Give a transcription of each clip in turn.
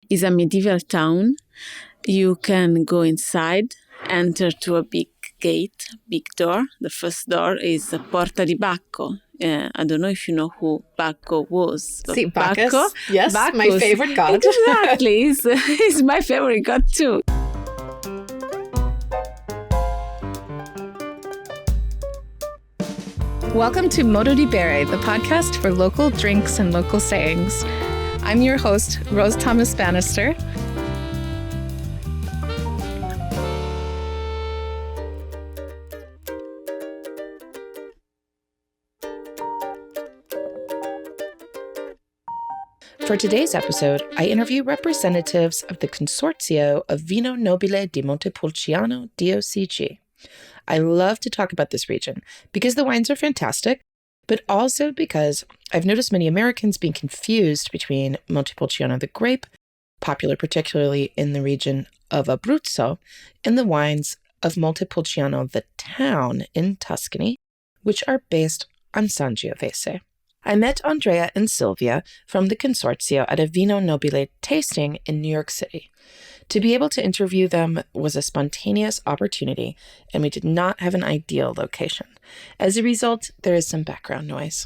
is a medieval town. You can go inside, enter to a big gate, big door. The first door is the Porta di Bacco. I don't know if you know who Bacco was. See, Bacchus. Bacco? Yes, Bacchus. my favorite god. Exactly. He's my favorite god too. Welcome to Modo di Bere, the podcast for local drinks and local sayings. I'm your host, Rose Thomas Bannister. For today's episode, I interview representatives of the Consorzio of Vino Nobile di Montepulciano DOCG. I love to talk about this region because the wines are fantastic, but also because I've noticed many Americans being confused between Montepulciano the grape, popular particularly in the region of Abruzzo, and the wines of Montepulciano the town in Tuscany, which are based on Sangiovese. I met Andrea and Silvia from the Consorzio at a Vino Nobile tasting in New York City. To be able to interview them was a spontaneous opportunity, and we did not have an ideal location. As a result, there is some background noise.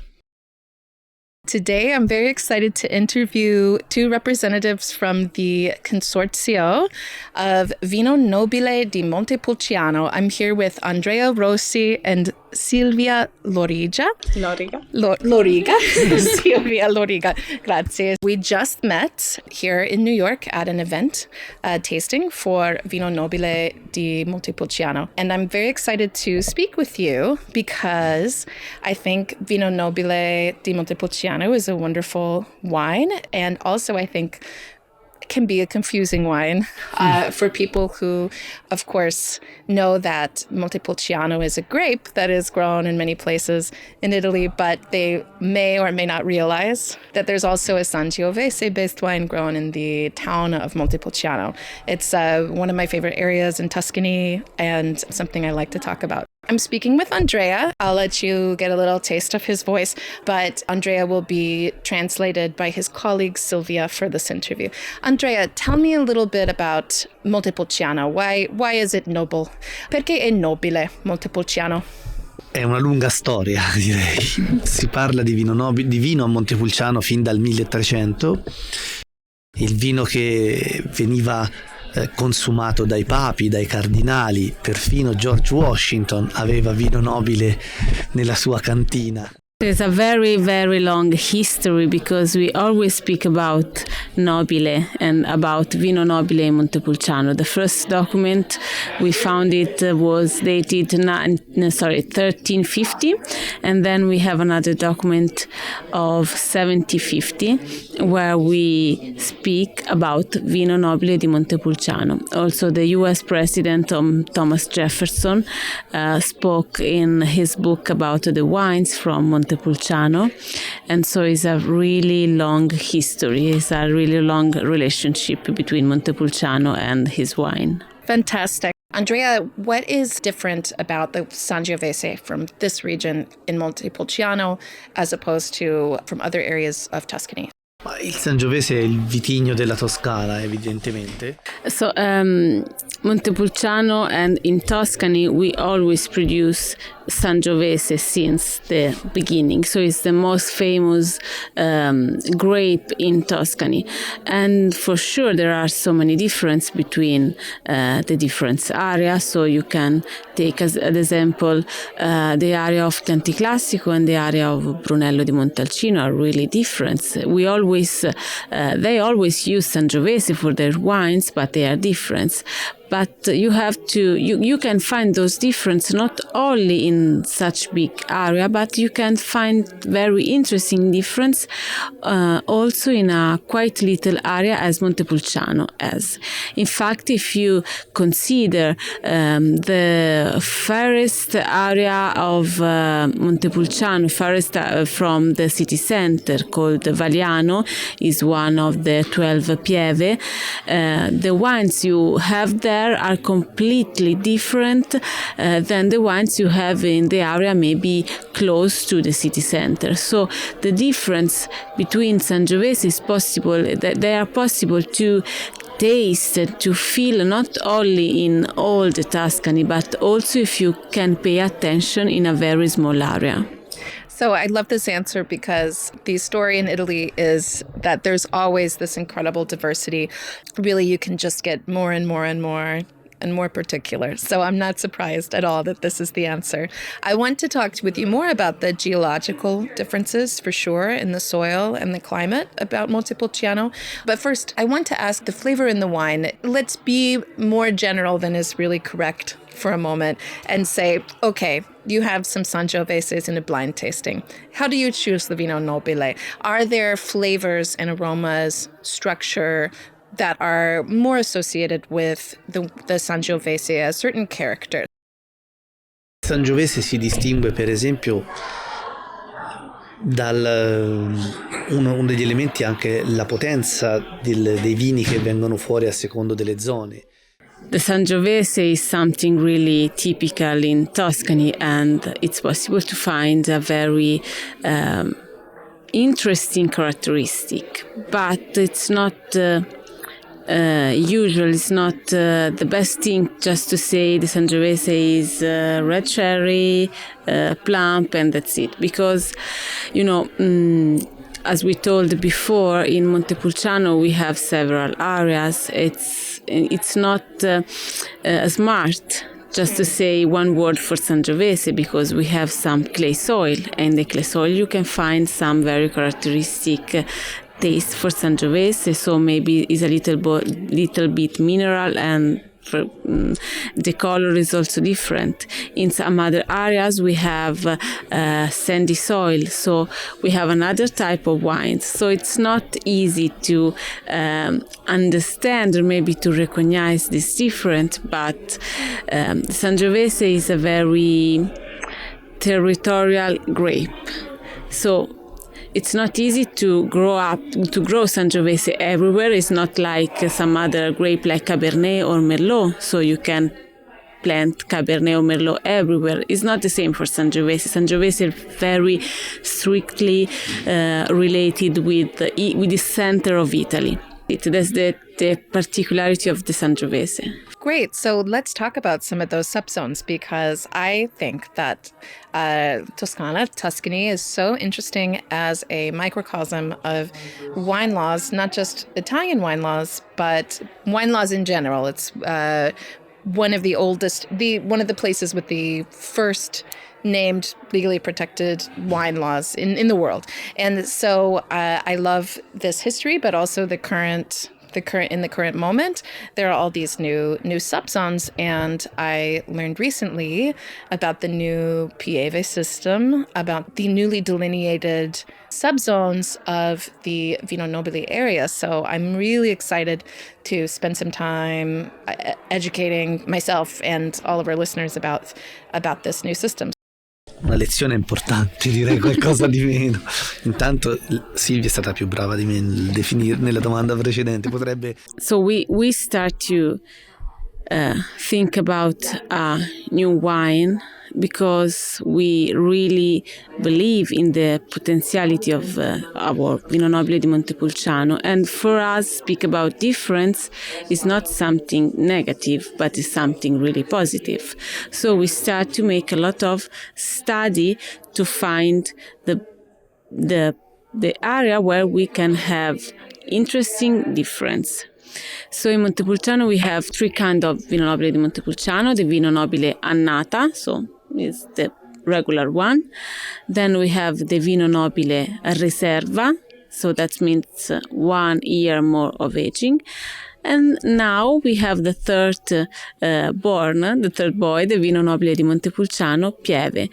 Today, I'm very excited to interview two representatives from the Consorzio of Vino Nobile di Montepulciano. I'm here with Andrea Rossi and Silvia Loriga. Loriga. Silvia Loriga. Grazie. We just met here in New York at an event tasting for Vino Nobile di Montepulciano. And I'm very excited to speak with you because I think Vino Nobile di Montepulciano is a wonderful wine. And also I think it can be a confusing wine for people who, of course, know that Montepulciano is a grape that is grown in many places in Italy, but they may or may not realize that there's also a Sangiovese-based wine grown in the town of Montepulciano. It's one of my favorite areas in Tuscany and something I like to talk about. I'm speaking with Andrea. I'll let you get a little taste of his voice, but Andrea will be translated by his colleague Silvia for this interview. Andrea, tell me a little bit about Montepulciano. Why is it noble? Perché è nobile Montepulciano? È una lunga storia, direi. Si parla di vino a Montepulciano fin dal 1300. Il vino che veniva consumato dai papi, dai cardinali, perfino George Washington aveva vino nobile nella sua cantina. There's a very, very long history because we always speak about Nobile and about Vino Nobile in Montepulciano. The first document we found it was dated 1350, and then we have another document of 1750 where we speak about Vino Nobile di Montepulciano. Also, the U.S. President Thomas Jefferson spoke in his book about the wines from Montepulciano, and so it's a really long history. It's a really long relationship between Montepulciano and his wine. Fantastic. Andrea, what is different about the Sangiovese from this region in Montepulciano as opposed to from other areas of Tuscany? Il Sangiovese è il vitigno della Toscana, evidentemente. So, Montepulciano and in Tuscany, we always produce Sangiovese since the beginning. So it's the most famous grape in Tuscany. And for sure, there are so many differences between the different areas. So you can take as an example the area of Chianti Classico and the area of Brunello di Montalcino are really different. They always use Sangiovese for their wines, but they are different. But you can find those differences not only in such big area, but you can find very interesting difference also in a quite little area as Montepulciano has. In fact, if you consider the farthest area of Montepulciano, farthest from the city center called Vagliano, is one of the 12 Pieve. The wines you have there there are completely different than the wines you have in the area maybe close to the city center. So the difference between Sangiovese is possible, that they are possible to taste, to feel not only in all the Tuscany, but also if you can pay attention in a very small area. So I love this answer because the story in Italy is that there's always this incredible diversity. Really, you can just get more and more and more and more particular. So I'm not surprised at all that this is the answer. I want to talk with you more about the geological differences for sure in the soil and the climate about Montepulciano. But first, I want to ask the flavor in the wine. Let's be more general than is really correct for a moment and say, okay, you have some Sangioveses in a blind tasting. How do you choose the Vino Nobile? Are there flavors and aromas, structure that are more associated with the Sangiovese, a certain character? Sangiovese si distingue per esempio uno degli elementi è anche la potenza dei vini che vengono fuori a secondo delle zone. The Sangiovese is something really typical in Tuscany, and it's possible to find a very interesting characteristic, but it's not usual. It's not the best thing just to say the Sangiovese is red cherry, plump, and that's it. Because, as we told before, in Montepulciano we have several areas. It's not smart just to say one word for Sangiovese, because we have some clay soil, and the clay soil you can find some very characteristic taste for Sangiovese. So maybe it's a little bit mineral, and the color is also different. In some other areas we have sandy soil, so we have another type of wines. So it's not easy to understand or maybe to recognize this difference, but Sangiovese is a very territorial grape. So it's not easy to grow Sangiovese everywhere. It's not like some other grape like Cabernet or Merlot, so you can plant Cabernet or Merlot everywhere. It's not the same for Sangiovese. Sangiovese is very strictly related with the center of Italy. That's the particularity of the Sangiovese. Great. So let's talk about some of those subzones, because I think that Tuscany is so interesting as a microcosm of wine laws, not just Italian wine laws, but wine laws in general. It's one of the oldest, one of the places with the first named legally protected wine laws in the world. And so I love this history, but also the current moment, there are all these new subzones, and I learned recently about the new Pieve system, about the newly delineated subzones of the Vino Nobile area. So I'm really excited to spend some time educating myself and all of our listeners about this new system. Una lezione importante, direi qualcosa di meno. Intanto Silvia è stata più brava di me nel definire nella domanda precedente. Potrebbe. So we start to think about a new wine because we really believe in the potentiality of our Vino Nobile di Montepulciano. And for us, speak about difference is not something negative, but is something really positive. So we start to make a lot of study to find the area where we can have interesting difference. So in Montepulciano we have three kinds of Vino Nobile di Montepulciano. The Vino Nobile Annata, so is the regular one. Then we have the Vino Nobile Riserva, so that means 1 year more of aging. And now we have the third boy, the Vino Nobile di Montepulciano, Pieve.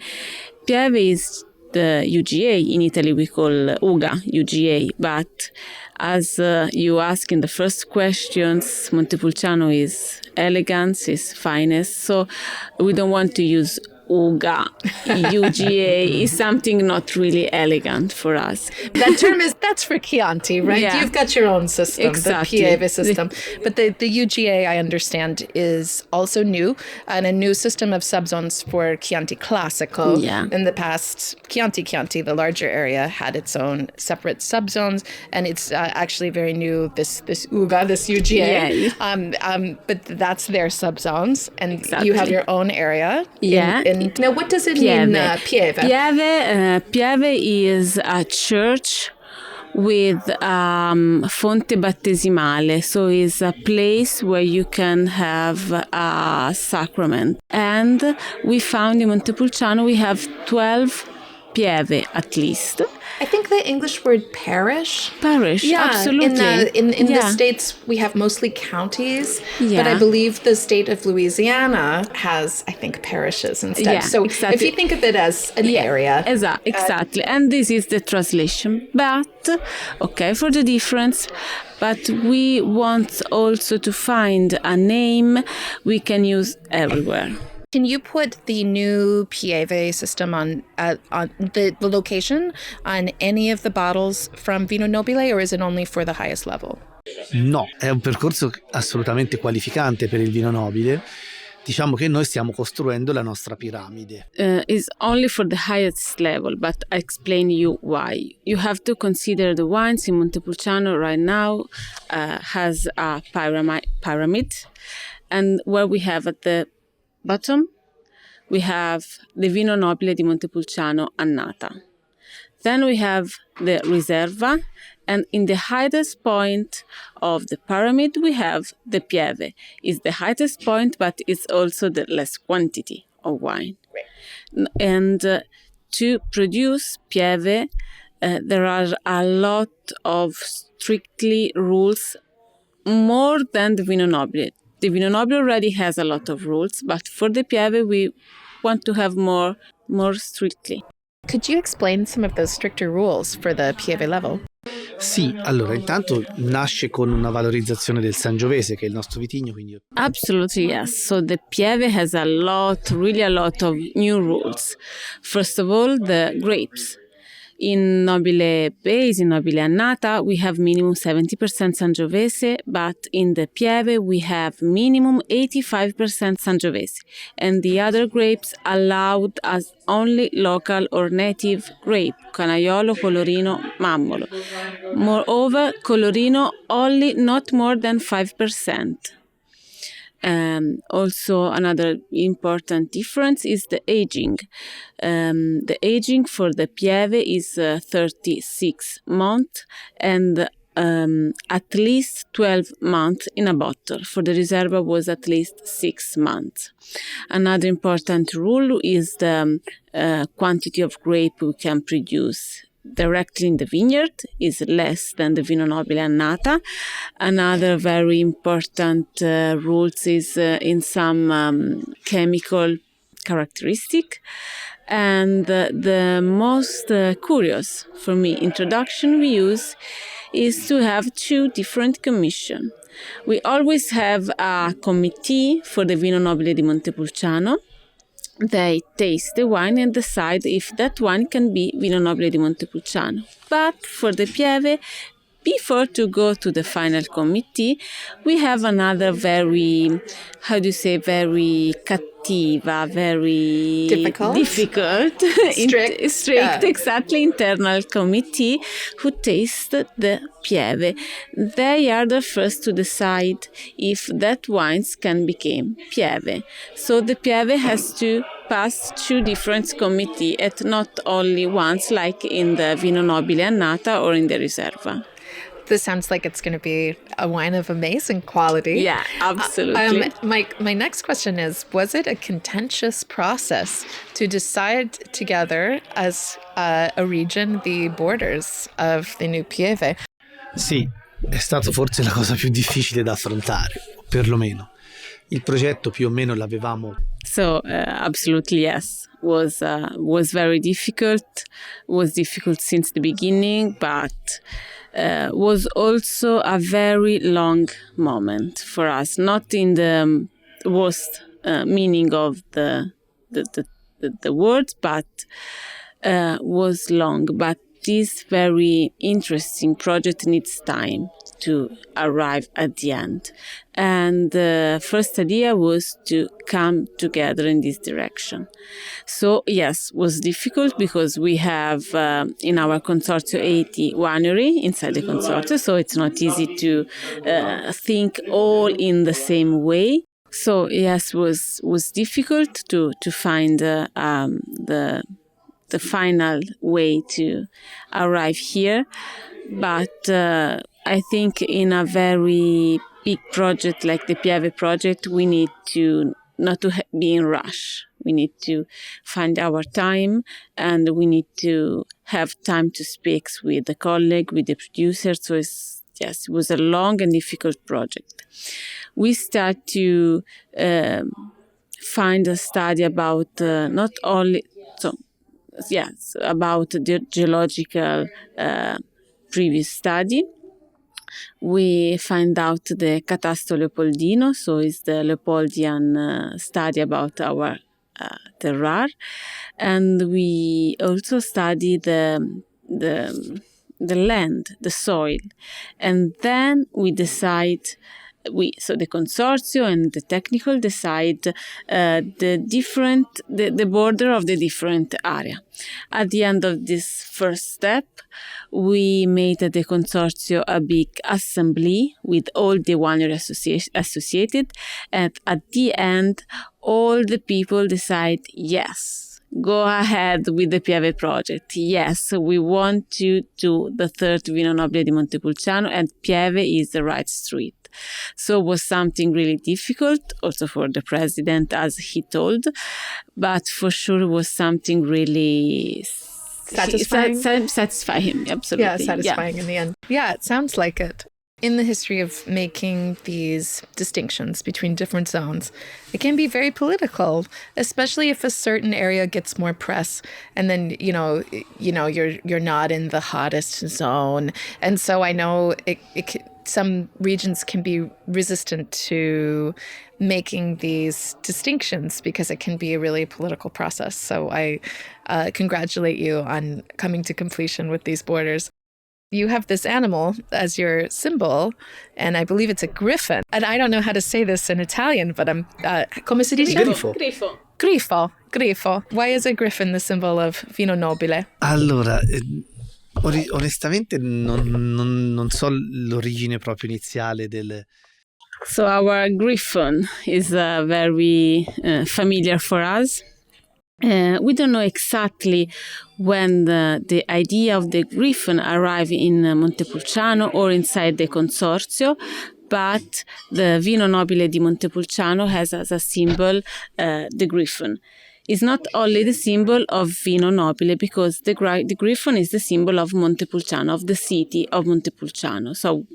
Pieve is the UGA. In Italy we call Uga UGA, but as you ask in the first questions, Montepulciano is elegance, is finest, so we don't want to use UGA, UGA is something not really elegant for us. That term that's for Chianti, right? Yeah. You've got your own system, Exactly. the Pieve system. But the UGA, I understand, is also new, and a new system of subzones for Chianti Classico. Yeah. In the past, Chianti, the larger area, had its own separate subzones, and it's actually very new, this UGA, this UGA. Yeah. But that's their subzones, and Exactly. you have your own area. Yeah. Now, what does it Pieve. mean, Pieve? Pieve is a church with fonte battesimale, so it's a place where you can have a sacrament. And we found in Montepulciano we have 12 Pieve at least. I think the English word parish. Yeah, absolutely. In the States, we have mostly counties, Yeah. but I believe the state of Louisiana has, I think, parishes instead. Yeah, so exactly. if you think of it as an area. Exactly. And this is the translation. But, okay, for the difference, but we want also to find a name we can use everywhere. Can you put the new Pieve system on the location on any of the bottles from Vino Nobile, or is it only for the highest level? No, è un percorso assolutamente qualificante per il vino nobile. Diciamo che noi stiamo costruendo la nostra piramide. Is only for the highest level, but I explain you why. You have to consider the wines in Montepulciano right now has a pyramid, and where we have at the bottom, we have the Vino Nobile di Montepulciano Annata. Then we have the Riserva, and in the highest point of the pyramid, we have the Pieve. It's the highest point, but it's also the less quantity of wine. Right. And to produce Pieve, there are a lot of strictly rules, more than the Vino Nobile. The Vino Nobile already has a lot of rules, but for the Pieve we want to have more strictly. Could you explain some of those stricter rules for the Pieve level? Sì, allora intanto nasce con una valorizzazione del Sangiovese, che è il nostro vitigno, quindi... Absolutely, yes. So the Pieve has really a lot of new rules. First of all, the grapes. In Nobile Base, in Nobile Annata, we have minimum 70% Sangiovese, but in the Pieve we have minimum 85% Sangiovese, and the other grapes allowed as only local or native grape, Canaiolo, Colorino, Mammolo. Moreover, Colorino only not more than 5%. Also, another important difference is the aging. The aging for the Pieve is 36 months and at least 12 months in a bottle. For the Riserva was at least 6 months. Another important rule is the quantity of grape we can produce directly in the vineyard is less than the Vino Nobile Annata. Another very important rules is in some chemical characteristic. And the most curious for me introduction we use is to have 2 different commissions. We always have a committee for the Vino Nobile di Montepulciano. They taste the wine and decide if that wine can be Vino Nobile di Montepulciano. But for the Pieve, before to go to the final committee, we have another very cattiva, very difficult, strict, exactly, internal committee who taste the Pieve. They are the first to decide if that wines can become Pieve. So the Pieve has to pass 2 different committees, and not only once, like in the Vino Nobile Annata or in the Riserva. This sounds like it's going to be a wine of amazing quality. Yeah, absolutely. My next question is, was it a contentious process to decide together as a region the borders of the new Pieve? Sì, è stato forse la cosa più difficile da affrontare, perlomeno. Il progetto più o meno l'avevamo. So absolutely yes, was very difficult. Was difficult since the beginning, but was also a very long moment for us. Not in the worst meaning of the the words, but was long. But this very interesting project needs time to arrive at the end. And the first idea was to come together in this direction. So yes, was difficult because we have in our Consorzio 80 winery inside the Consorzio, so it's not easy to think all in the same way. So yes, was difficult to find the final way to arrive here, but I think in a very big project like the Pieve project, we need to not to be in rush. We need to find our time, and we need to have time to speak with the colleague, with the producer. So it was a long and difficult project. We start to find a study about not only about the geological previous study. We find out the Catasto Leopoldino, so it's the Leopoldian study about our terroir, and we also study the land, the soil, and then we decide. So the Consorzio and the technical decide the border of the different area. At the end of this first step, we made at the Consorzio a big assembly with all the winery associated, and at the end, all the people decide, yes, go ahead with the Pieve project. Yes, we want to do the third Vino Nobile di Montepulciano, and Pieve is the right street. So it was something really difficult, also for the president, as he told, but for sure it was something really satisfying, absolutely. Yeah, satisfying in the end. Yeah, it sounds like it. In the history of making these distinctions between different zones, it can be very political, especially if a certain area gets more press, and then you're not in the hottest zone, and so I know some regions can be resistant to making these distinctions because it can be a really political process. So I congratulate you on coming to completion with these borders. You have this animal as your symbol, and I believe it's a griffin. And I don't know how to say this in Italian, but come si dice? Grifo. Why is a griffin the symbol of Vino Nobile? Allora, onestamente non so l'origine proprio iniziale del... So our griffin is very familiar for us. We don't know exactly when the idea of the griffin arrived in Montepulciano or inside the Consorzio, but the Vino Nobile di Montepulciano has as a symbol the griffin. It's not only the symbol of Vino Nobile, because the griffin is the symbol of Montepulciano, of the city of Montepulciano. So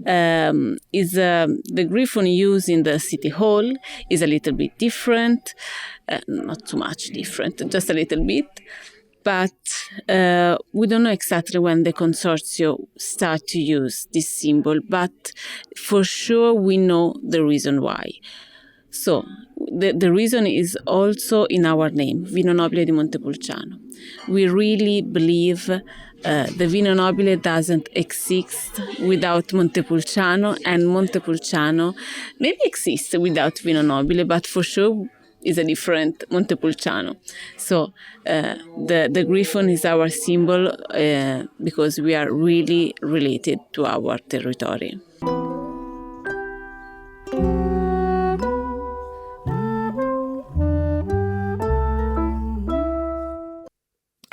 the griffin used in the city hall is a little bit different, not too much different, just a little bit. But we don't know exactly when the Consorzio start to use this symbol, but for sure we know the reason why. So the reason is also in our name, Vino Nobile di Montepulciano. We really believe the Vino Nobile doesn't exist without Montepulciano, and Montepulciano maybe exists without Vino Nobile, but for sure is a different Montepulciano. So the griffin is our symbol because we are really related to our territory.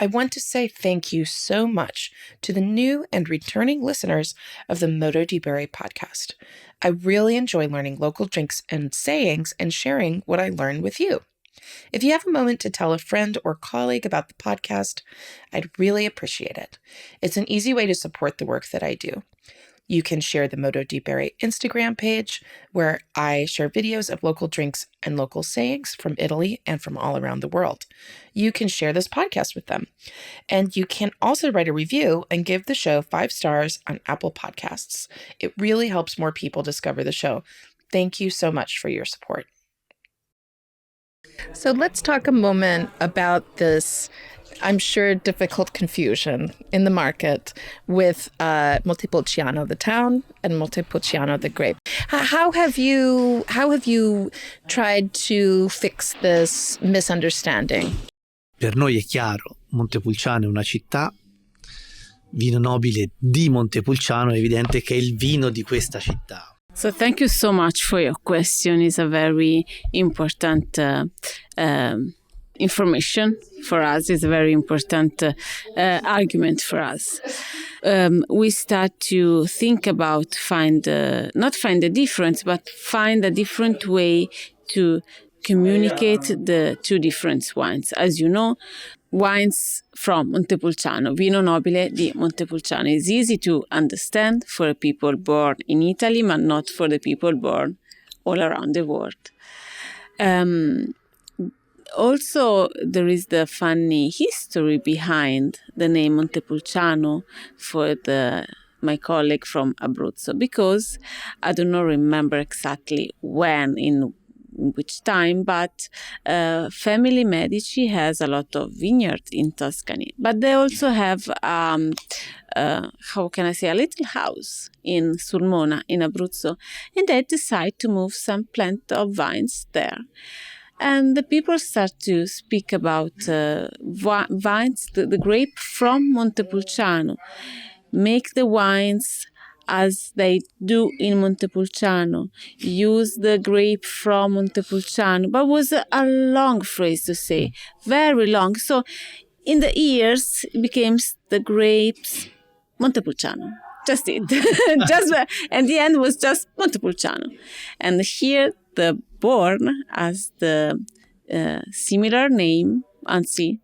I want to say thank you so much to the new and returning listeners of the Modo di Bere podcast. I really enjoy learning local drinks and sayings and sharing what I learn with you. If you have a moment to tell a friend or colleague about the podcast, I'd really appreciate it. It's an easy way to support the work that I do. You can share the Modo di Bere Instagram page, where I share videos of local drinks and local sayings from Italy and from all around the world. You can share this podcast with them. And you can also write a review and give the show 5 stars on Apple Podcasts. It really helps more people discover the show. Thank you so much for your support. So let's talk a moment about this, I'm sure, difficult confusion in the market with Montepulciano, the town, and Montepulciano, the grape. How have you tried to fix this misunderstanding? Per noi è chiaro, Montepulciano è una città, Vino Nobile di Montepulciano è evidente che è il vino di questa città. So thank you so much for your question. It's a very important information for us. It's a very important argument for us. We start to think about not find a difference, but find a different way to communicate the two different wines. As you know, wines from Montepulciano, Vino Nobile di Montepulciano, is easy to understand for people born in Italy, but not for the people born all around the world. Also, there is the funny history behind the name Montepulciano for my colleague from Abruzzo, because I do not remember exactly when, in which time, but family Medici has a lot of vineyards in Tuscany, but they also have how can I say, a little house in Sulmona in Abruzzo, and they decide to move some plant of vines there. And the people start to speak about vines, the grape from Montepulciano, make the wines as they do in Montepulciano, use the grape from Montepulciano, but was a long phrase to say, very long. So in the years, it became the grapes Montepulciano. Just it. And the end was just Montepulciano. And here the born as the similar name, anzi,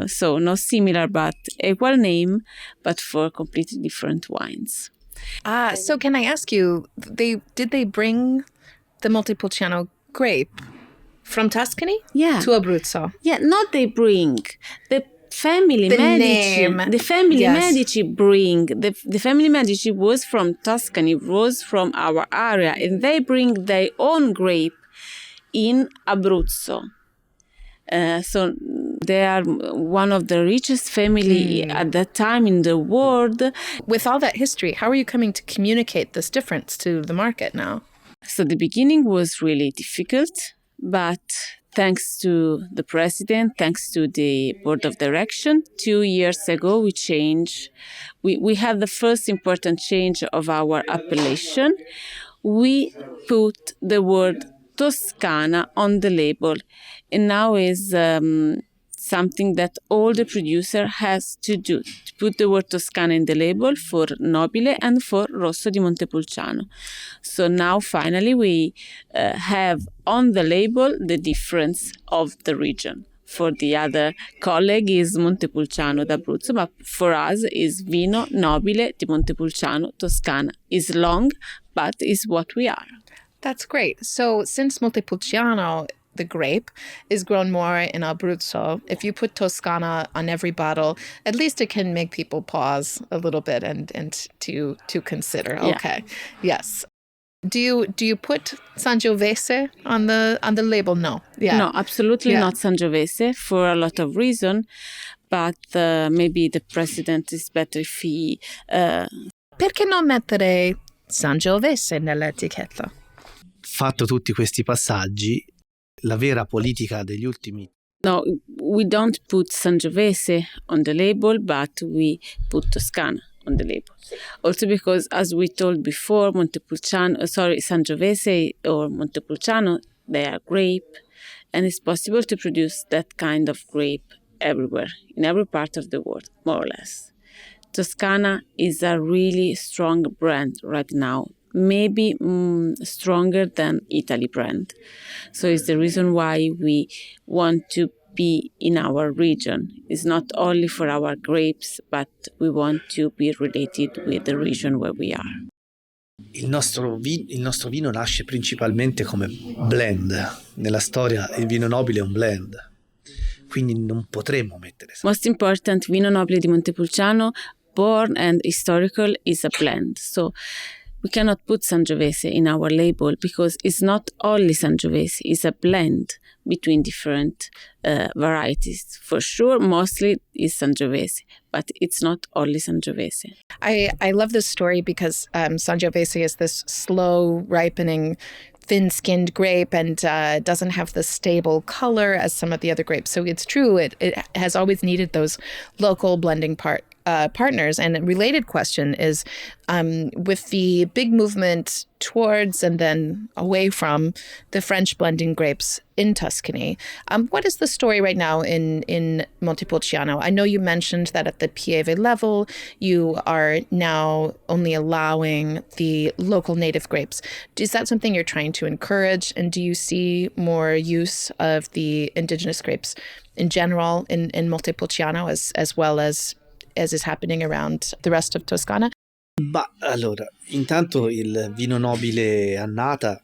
so not similar but equal name, but for completely different wines. So can I ask you, did they bring the Montepulciano grape from Tuscany to Abruzzo? Yeah, not they bring. The family Medici. Name. The family Yes. Medici bring. The family Medici was from Tuscany, was from our area, and they bring their own grape in Abruzzo. So they are one of the richest family at that time in the world. With all that history, how are you coming to communicate this difference to the market now? So the beginning was really difficult, but thanks to the president, thanks to the board of direction, 2 years ago we changed. We had the first important change of our appellation. We put the word Toscana on the label, and now is something that all the producer has to do, to put the word Toscana in the label for Nobile and for Rosso di Montepulciano. So now finally we have on the label the difference of the region. For the other colleague is Montepulciano d'Abruzzo, but for us is Vino Nobile di Montepulciano Toscana. Is long, but is what we are. That's great. So since Montepulciano, the grape, is grown more in Abruzzo, if you put Toscana on every bottle, at least it can make people pause a little bit and to consider. Yeah. Okay. Yes. Do you put Sangiovese on the label? No. Yeah. No, absolutely not Sangiovese for a lot of reasons, but maybe the president is better if he... Perché non mettere Sangiovese nell'etichetta? Fatto tutti questi passaggi, la vera politica degli ultimi... No, we don't put Sangiovese on the label, but we put Toscana on the label. Also because, as we told before, Sangiovese or Montepulciano, they are grape, and it's possible to produce that kind of grape everywhere, in every part of the world, more or less. Toscana is a really strong brand right now, maybe stronger than Italy brand. So it's the reason why we want to be in our region. It's not only for our grapes, but we want to be related with the region where we are. Il nostro vino nasce principalmente come blend. Nella storia il vino nobile è un blend, quindi non potremmo mettere... Most important, Vino Nobile di Montepulciano, born and historical, is a blend. So we cannot put Sangiovese in our label because it's not only Sangiovese, it's a blend between different varieties. For sure, mostly is Sangiovese, but it's not only Sangiovese. I love this story because Sangiovese is this slow ripening, thin-skinned grape and doesn't have the stable color as some of the other grapes. So it's true, it has always needed those local blending partners. And a related question is, with the big movement towards and then away from the French blending grapes in Tuscany, what is the story right now in Montepulciano? I know you mentioned that at the Pieve level, you are now only allowing the local native grapes. Is that something you're trying to encourage? And do you see more use of the indigenous grapes in general in Montepulciano as well as is happening around the rest of Toscana? Allora, intanto il vino nobile annata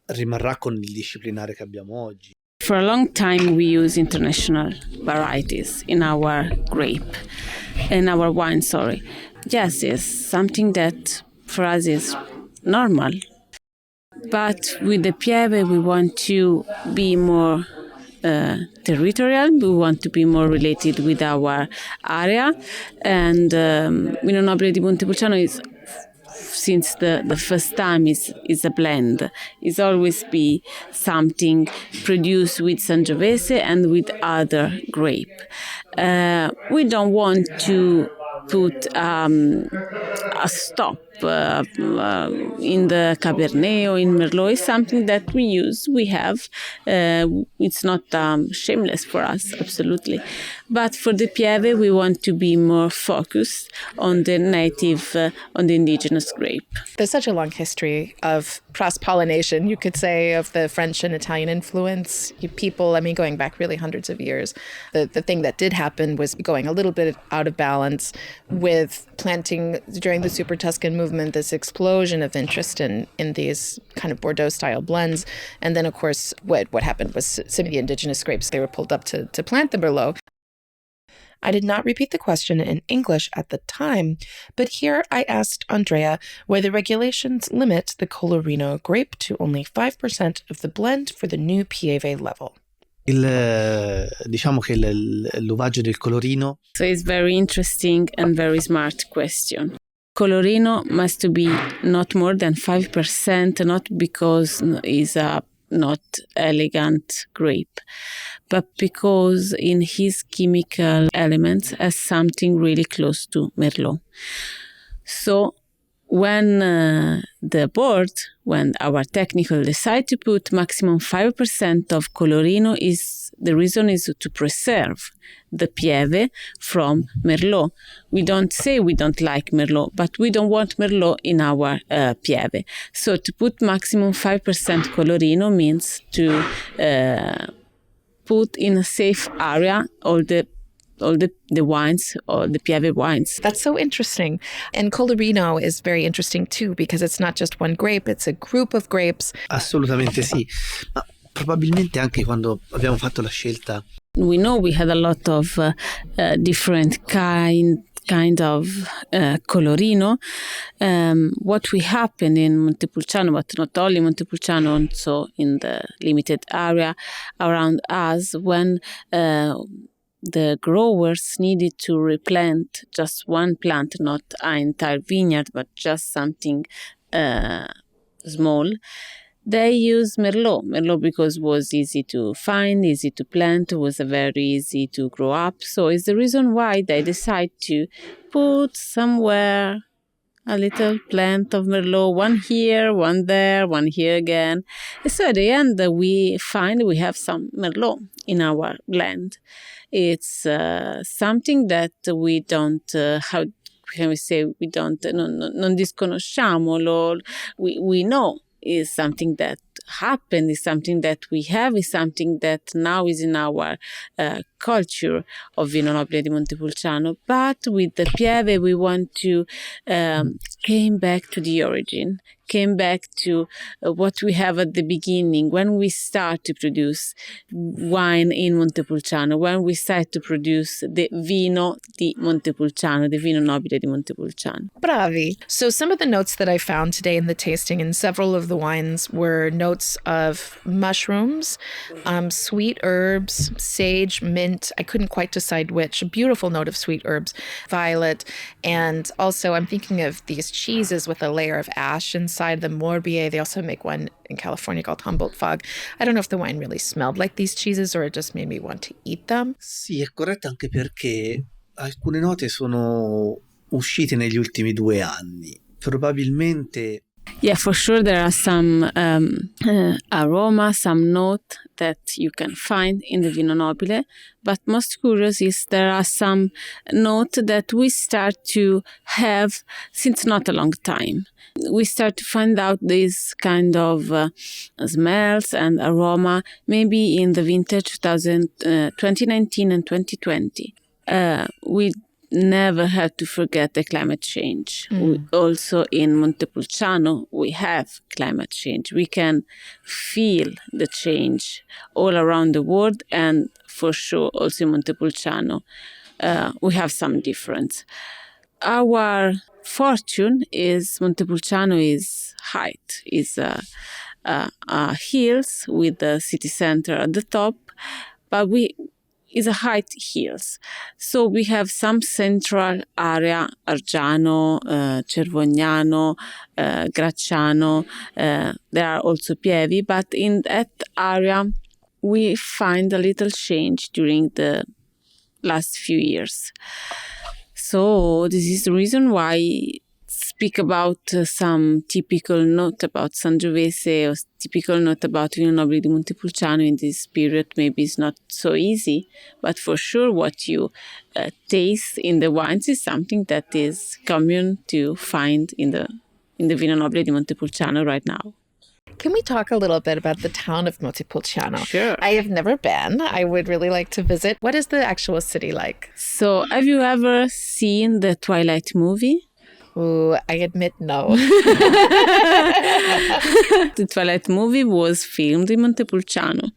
rimarrà con il disciplinare che abbiamo oggi. For a long time, we use international varieties in our wine, sorry. Yes, it's something that for us is normal. But with the Pieve, we want to be more territorial. We want to be more related with our area. And Vino Nobile di Montepulciano is, since the first time, is a blend. It's always be something produced with Sangiovese and with other grape. We don't want to put a stop in the Cabernet or in Merlot. Is something that we use, we have. It's not shameless for us, absolutely. But for the Pieve, we want to be more focused on the native, on the indigenous grape. There's such a long history of cross-pollination, you could say, of the French and Italian influence. People, going back really hundreds of years. The thing that did happen was going a little bit out of balance with planting during the Super Tuscan movement, this explosion of interest in these kind of Bordeaux-style blends. And then, of course, what happened was some of the indigenous grapes, they were pulled up to plant the Merlot. I did not repeat the question in English at the time, but here I asked Andrea why the regulations limit the Colorino grape to only 5% of the blend for the new Pieve level. Diciamo che l'uvaggio del Colorino. So it's very interesting and very smart question. Colorino must be not more than 5%, not because it's a not elegant grape, but because in his chemical elements has something really close to Merlot. So when when our technical decide to put maximum 5% of Colorino, the reason is to preserve the Pieve from Merlot. We don't say we don't like Merlot, but we don't want Merlot in our Pieve. So to put maximum 5% Colorino means to put in a safe area all the wines, or the Pieve wines. That's so interesting. And Colorino is very interesting too, because it's not just one grape, it's a group of grapes. Assolutamente sì, ma probabilmente anche quando abbiamo fatto la scelta. We know we had a lot of different kind of Colorino. What we happened in Montepulciano, but not only Montepulciano, also in the limited area around us, when the growers needed to replant just one plant, not an entire vineyard, but just something small. They used Merlot because it was easy to find, easy to plant, was very easy to grow up. So it's the reason why they decide to put somewhere a little plant of Merlot, one here, one there, one here again. And so at the end, we find we have some Merlot in our blend. It's something that we don't, how can we say, we don't, non disconosciamo, we know is something that happened, is something that we have, is something that now is in our culture of Vino Nobile di Montepulciano. But with the Pieve, we want to came back to the origin, came back to what we have at the beginning, when we start to produce wine in Montepulciano, when we start to produce the Vino di Montepulciano, the Vino Nobile di Montepulciano. Bravi. So some of the notes that I found today in the tasting in several of the wines were notes of mushrooms, sweet herbs, sage, mint. I couldn't quite decide which. A beautiful note of sweet herbs, violet. And also I'm thinking of these cheeses with a layer of ash inside, the Morbier. They also make one in California called Humboldt Fog. I don't know if the wine really smelled like these cheeses or it just made me want to eat them. Sì, è corretto anche perché alcune note sono uscite negli ultimi 2 anni. Probabilmente... Yeah, for sure there are some aroma, some note that you can find in the Vino Nobile, but most curious is there are some note that we start to have since not a long time. We start to find out these kind of smells and aroma maybe in the vintage 2019 and 2020. We never have to forget the climate change. Also in Montepulciano, we have climate change. We can feel the change all around the world, and for sure also in Montepulciano, we have some difference. Our fortune is Montepulciano is height, is hills with the city center at the top, but is a height hills. So we have some central area, Argiano, Cervognano, Gracciano, there are also Pieve, but in that area we find a little change during the last few years. So this is the reason why speak about some typical note about Sangiovese or typical note about Vino Nobile di Montepulciano in this period maybe is not so easy, but for sure what you taste in the wines is something that is common to find in the Vino Nobile di Montepulciano right now. Can we talk a little bit about the town of Montepulciano? Sure. I have never been. I would really like to visit. What is the actual city like? So have you ever seen the Twilight movie? Ooh, I admit no. The Twilight movie was filmed in Montepulciano.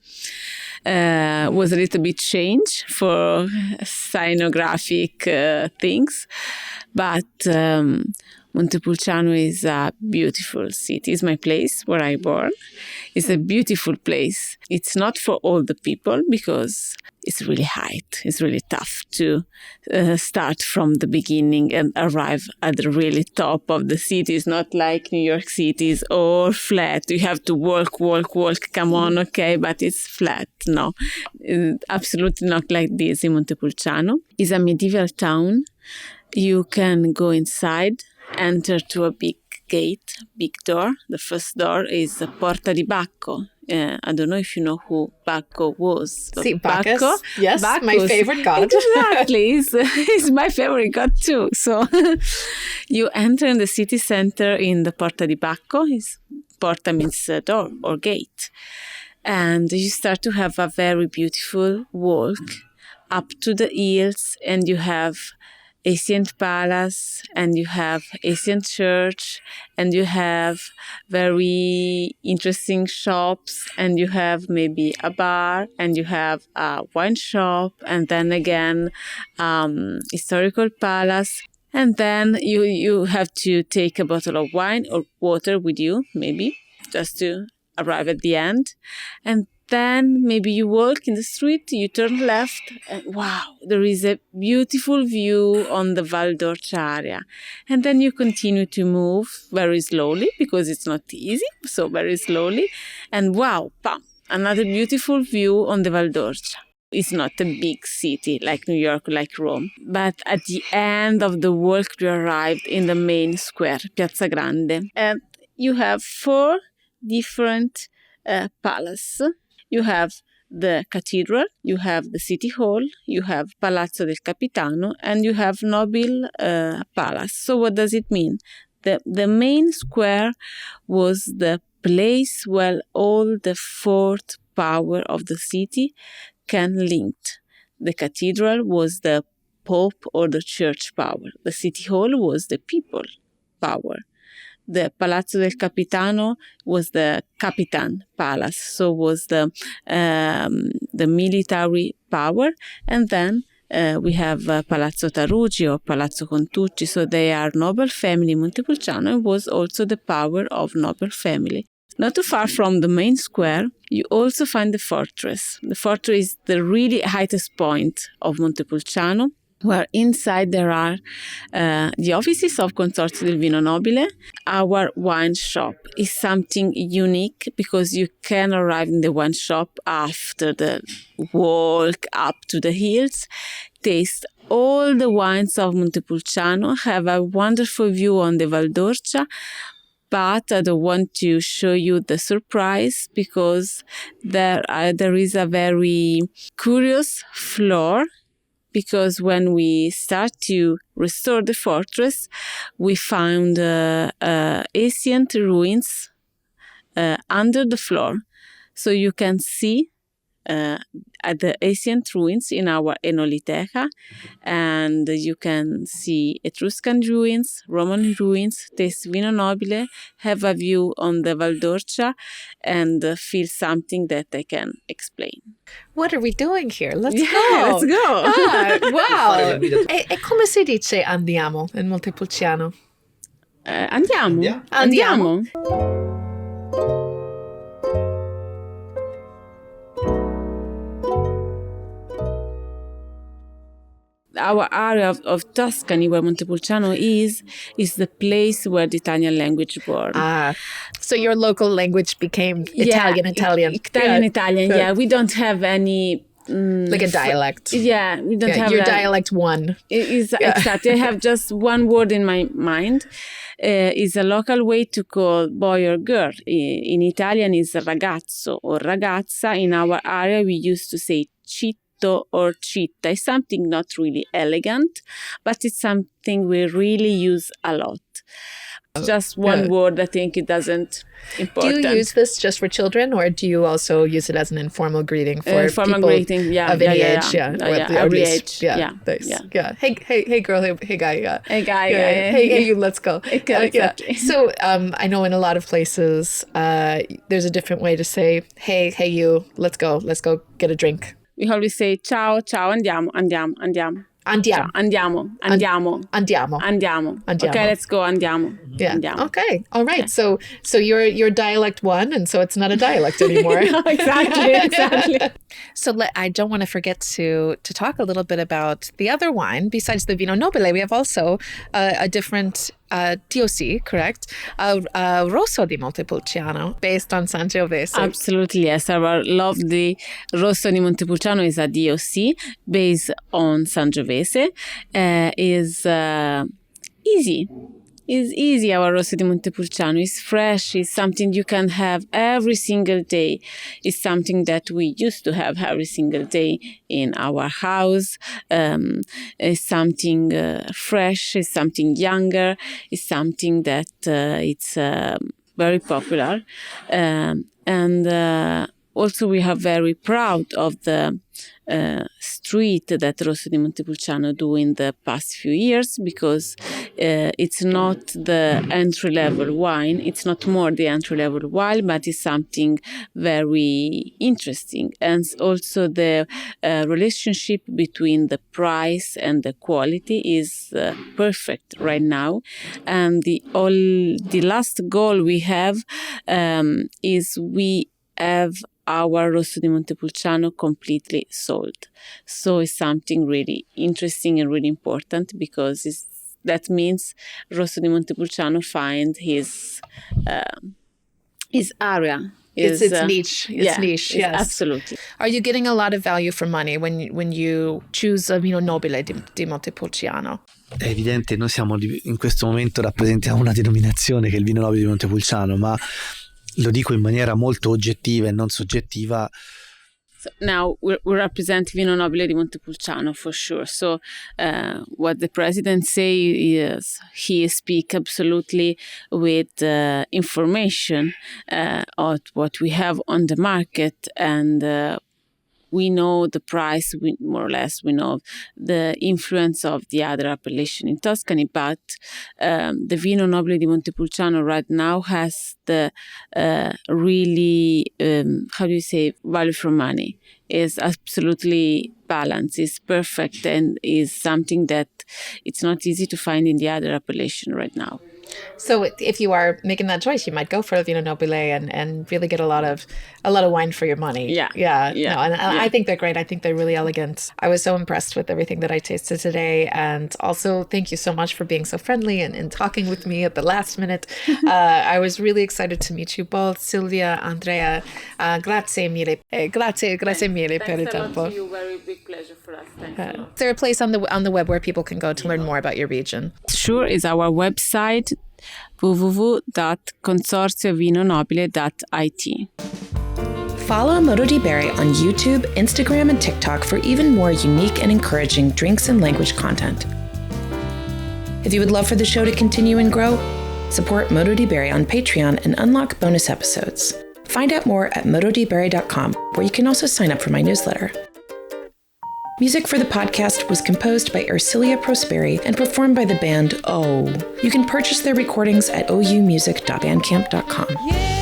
Was a little bit changed for scenographic things, but Montepulciano is a beautiful city. It's my place where I born. It's a beautiful place. It's not for all the people because it's really high. It's really tough to start from the beginning and arrive at the really top of the city. It's not like New York City is all flat. You have to walk, come on, okay, but it's flat. No, absolutely not like this in Montepulciano. It's a medieval town. You can go inside, enter to a big gate, big door. The first door is the Porta di Bacco. I don't know if you know who Bacco was. See, Bacchus. Bacco, Yes, Bacchus, my favorite god. Exactly. He's my favorite god too. So you enter in the city center in the Porta di Bacco. Porta means door or gate. And you start to have a very beautiful walk up to the hills, and you have ancient palace, and you have ancient church, and you have very interesting shops, and you have maybe a bar, and you have a wine shop, and then again historical palace, and then you have to take a bottle of wine or water with you, maybe just to arrive at the end. And then maybe you walk in the street, you turn left, and wow, there is a beautiful view on the Val d'Orcia area. And then you continue to move very slowly because it's not easy, so very slowly. And wow, bam, another beautiful view on the Val d'Orcia. It's not a big city like New York, like Rome. But at the end of the walk, you arrived in the main square, Piazza Grande. And you have 4 different palaces. You have the cathedral, you have the city hall, you have Palazzo del Capitano, and you have Nobile Palace. So what does it mean? The main square was the place where all the 4th power of the city can link The cathedral was the Pope or the church power. The city hall was the people power. The Palazzo del Capitano was the Capitan Palace, so was the military power. And then we have Palazzo Tarugi or Palazzo Contucci, so they are noble family. Montepulciano was also the power of noble family. Not too far from the main square, you also find the fortress. The fortress is the really highest point of Montepulciano, where inside there are the offices of Consorzio del Vino Nobile. Our wine shop is something unique because you can arrive in the wine shop after the walk up to the hills, taste all the wines of Montepulciano, have a wonderful view on the Val d'Orcia, but I don't want to show you the surprise because there is a very curious floor. Because when we start to restore the fortress, we found ancient ruins under the floor. So you can see at the ancient ruins in our Enoliteca, and you can see Etruscan ruins, Roman ruins, taste Vino Nobile, have a view on the Val d'Orcia, and feel something that I can explain. What are we doing here? Let's Yeah, go. let's go. Ah, wow. E come si dice andiamo in Montepulciano? Andiamo. Andiamo. Our area of Tuscany, where Montepulciano is the place where the Italian language born. Ah, so your local language became Italian. Italian. Good. Yeah, we don't have any Like a dialect. Yeah, we don't have your a dialect one. Exactly. I have just one word in my mind. Is a local way to call boy or girl. In Italian is ragazzo or ragazza. In our area, we used to say citto or citta. It's something not really elegant, but it's something we really use a lot. Just one word, I think it doesn't important. Do you use this just for children, or do you also use it as an informal greeting for informal people greeting, of any age? Every age. Yeah. Hey, girl. Hey, guy. Yeah. Hey, guy. Hey, you. Let's go. Exactly. So, I know in a lot of places, there's a different way to say, hey, you. Let's go get a drink. We always say ciao, andiamo. Andiamo. Okay, let's go, andiamo. Yeah. Andiamo. Okay. All right. Yeah. So you're dialect one, and so it's not a dialect anymore. Exactly. So I don't want to forget to talk a little bit about the other wine. Besides the Vino Nobile, we have also a different DOC, correct? Rosso di Montepulciano, based on Sangiovese. Absolutely, yes. Our lovely Rosso di Montepulciano is a DOC based on Sangiovese. Is easy. It's easy, our Rosso di Montepulciano. It's fresh. It's something you can have every single day. It's something that we used to have every single day in our house. It's something fresh. It's something younger. It's something that it's very popular. And also we are very proud of the street that Rosso di Montepulciano do in the past few years, because it's not the entry-level wine, it's not more the entry-level wine, but it's something very interesting. And also the relationship between the price and the quality is perfect right now. And the last goal we have is we have our Rosso di Montepulciano completely sold. So it's something really interesting and really important, because that means Rosso di Montepulciano find his area. It's niche. It's niche. Yes, absolutely. Are you getting a lot of value for money when you choose a Vino Nobile di Montepulciano? È evidente, noi in questo momento rappresentiamo una denominazione che è il Vino Nobile di Montepulciano, ma lo dico in maniera molto oggettiva e non soggettiva. So now we represent Vino Nobile di Montepulciano for sure. So what the president say is he speak absolutely with information of what we have on the market, and we know the price, more or less, we know the influence of the other appellation in Tuscany, but the Vino Nobile di Montepulciano right now has the really, value for money. Is absolutely balanced, is perfect, and is something that it's not easy to find in the other appellation right now. So if you are making that choice, you might go for a Vino Nobile and really get a lot of wine for your money. Yeah. No, and I think they're great. I think they're really elegant. I was so impressed with everything that I tasted today. And also, thank you so much for being so friendly and talking with me at the last minute. I was really excited to meet you both, Silvia, Andrea. Grazie mille. Grazie mille per il tempo. Thanks a lot to you. Very big pleasure for us. Thanks a lot. Is there a place on the web where people can go to learn more about your region? Sure, is our website www.consorziovino.it. Follow Modo di Bere on YouTube, Instagram, and TikTok for even more unique and encouraging drinks and language content. If you would love for the show to continue and grow, support Modo di Bere on Patreon and unlock bonus episodes. Find out more at mododibere.com, where you can also sign up for my newsletter. Music for the podcast was composed by Ercilia Prosperi and performed by the band O. You can purchase their recordings at oumusic.bandcamp.com.